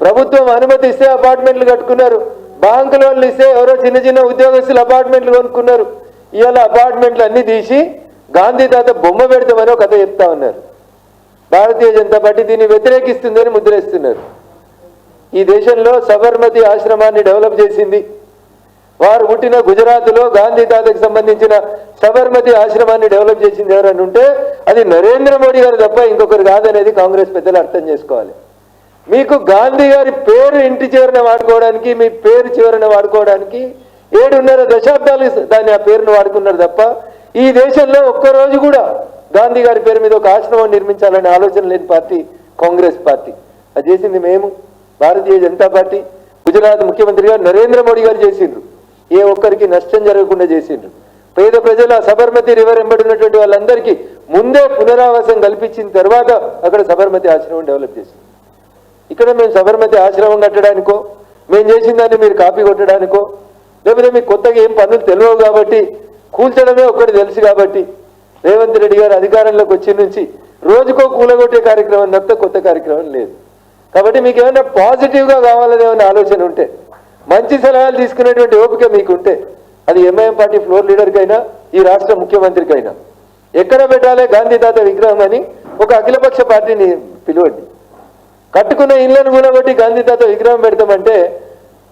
ప్రభుత్వం అనుమతి ఇస్తే అపార్ట్మెంట్లు కట్టుకున్నారు, బ్యాంకు లోన్లు ఇస్తే ఎవరో చిన్న చిన్న ఉద్యోగస్తులు అపార్ట్మెంట్లు కొనుక్కున్నారు. ఇవాళ అపార్ట్మెంట్లు అన్ని తీసి గాంధీ తాత బొమ్మ పెడతామని ఒక కథ చెప్తా ఉన్నారు. భారతీయ జనతా పార్టీ దీన్ని వ్యతిరేకిస్తుందని ముద్రేస్తున్నారు. ఈ దేశంలో సబర్మతి ఆశ్రమాన్ని డెవలప్ చేసింది, వారు పుట్టిన గుజరాత్లో గాంధీ తాతకు సంబంధించిన సబర్మతి ఆశ్రమాన్ని డెవలప్ చేసింది ఎవరని ఉంటే అది నరేంద్ర మోడీ గారు తప్ప ఇంకొకరు కాదనేది కాంగ్రెస్ పెద్దలు అర్థం చేసుకోవాలి. మీకు గాంధీ గారి పేరు ఇంటి చివరన వాడుకోవడానికి, మీ పేరు చివరన వాడుకోవడానికి 7.5 దశాబ్దాలు దాన్ని ఆ పేరును వాడుకున్నారు తప్ప ఈ దేశంలో ఒక్కరోజు కూడా గాంధీ గారి పేరు మీద ఒక ఆశ్రమం నిర్మించాలనే ఆలోచన లేని పార్టీ కాంగ్రెస్ పార్టీ. అది చేసింది మేము, భారతీయ జనతా పార్టీ. గుజరాత్ ముఖ్యమంత్రి గారు నరేంద్ర మోడీ గారు చేసిండ్రు, ఏ ఒక్కరికి నష్టం జరగకుండా చేసిండ్రు. పేద ప్రజల సబర్మతి రివర్ ఎంబడినటువంటి వాళ్ళందరికీ ముందే పునరావాసం కల్పించిన తర్వాత అక్కడ సబర్మతి ఆశ్రమం డెవలప్ చేసింది. ఇక్కడ మేము సబర్మతి ఆశ్రమం కట్టడానికో, మేము చేసిన దాన్ని మీరు కాపీ కొట్టడానికో, లేకపోతే మీకు కొత్తగా ఏం పనులు తెలియవు కాబట్టి కూల్చడమే ఒక్కటి తెలుసు కాబట్టి రేవంత్ రెడ్డి గారు అధికారంలోకి వచ్చి నుంచి రోజుకో కూలగొట్టే కార్యక్రమం తప్ప కొత్త కార్యక్రమం లేదు. కాబట్టి మీకు ఏమైనా పాజిటివ్గా కావాలని ఏమైనా ఆలోచన ఉంటే, మంచి సలహాలు తీసుకునేటువంటి ఓపిక మీకుంటే, అది ఎంఐఎం పార్టీ ఫ్లోర్ లీడర్కైనా ఈ రాష్ట్ర ముఖ్యమంత్రికైనా ఎక్కడ పెట్టాలి గాంధీ తాత విగ్రహం అని ఒక అఖిలపక్ష పార్టీని పిలువండి. కట్టుకున్న ఇళ్లను కూలగొట్టి గాంధీ తాత విగ్రహం పెడతామంటే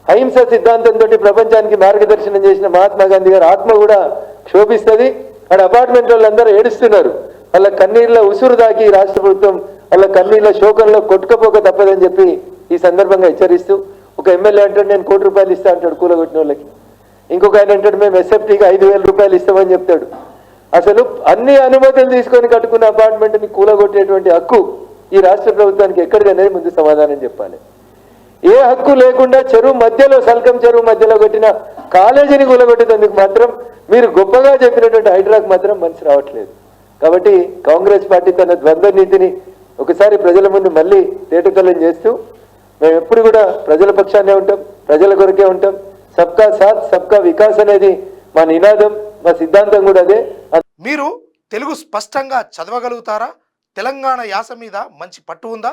అహింస సిద్ధాంతంతో ప్రపంచానికి మార్గదర్శనం చేసిన మహాత్మా గాంధీ గారి ఆత్మ కూడా క్షోభిస్తుంది. అక్కడ అపార్ట్మెంట్ వాళ్ళందరూ ఏడుస్తున్నారు, వాళ్ళ కన్నీళ్ళ ఉసురు దాకి రాష్ట్ర ప్రభుత్వం వాళ్ళ కన్నీళ్ళ శోకంలో కొట్టుకపోక తప్పదని చెప్పి ఈ సందర్భంగా హెచ్చరిస్తూ, ఒక ఎమ్మెల్యే అంటాడు నేను ₹1,00,00,000 ఇస్తా అంటాడు కూలగొట్టిన వాళ్ళకి, ఇంకొక ఆయన అంటాడు మేము ఎస్ఎఫ్టీకి ₹5,000 ఇస్తామని చెప్తాడు. అసలు అన్ని అనుమతులు తీసుకొని కట్టుకున్న అపార్ట్మెంట్ని కూలగొట్టేటువంటి హక్కు ఈ రాష్ట్ర ప్రభుత్వానికి ఎక్కడికనేది ముందు సమాధానం చెప్పాలి. ఏ హక్కు లేకుండా చెరువు మధ్యలో, సల్కం చెరువు మధ్యలో కట్టిన కాలేజీని కూలగొట్టేందుకు మాత్రం మీరు గొప్పగా చెప్పినటువంటి హైడ్రాకు మాత్రం మనసు రావట్లేదు. కాబట్టి కాంగ్రెస్ పార్టీ తన ద్వంద్వ నీతిని ఒకసారి ప్రజల ముందు మళ్ళీ తేటతెల్లం చేస్తూ, మేము ఎప్పుడు కూడా ప్రజల పక్షాన్నే ఉంటాం, ప్రజల కొరకే ఉంటాం. సబ్కా సాత్ సబ్కా వికాస్ అనేది మా నినాదం, మా సిద్ధాంతం కూడా అదే. మీరు తెలుగు స్పష్టంగా చదవగలుగుతారా? తెలంగాణ యాస మీద మంచి పట్టు ఉందా?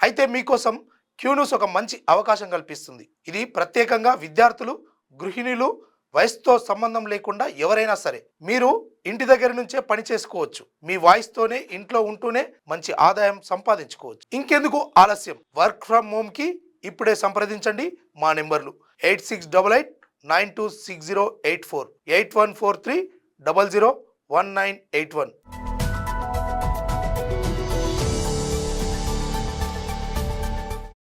అయితే మీకోసం క్యూన్యూస్ ఒక మంచి అవకాశం కల్పిస్తుంది. ఇది ప్రత్యేకంగా విద్యార్థులు, గృహిణులు, వయసుతో సంబంధం లేకుండా ఎవరైనా సరే మీరు ఇంటి దగ్గర నుంచే పని చేసుకోవచ్చు. మీ వాయిస్తోనే ఇంట్లో ఉంటూనే మంచి ఆదాయం సంపాదించుకోవచ్చు. ఇంకెందుకు ఆలస్యం? వర్క్ ఫ్రమ్ హోమ్ కి ఇప్పుడే సంప్రదించండి. మా నెంబర్లు 8688926084, 8143001981.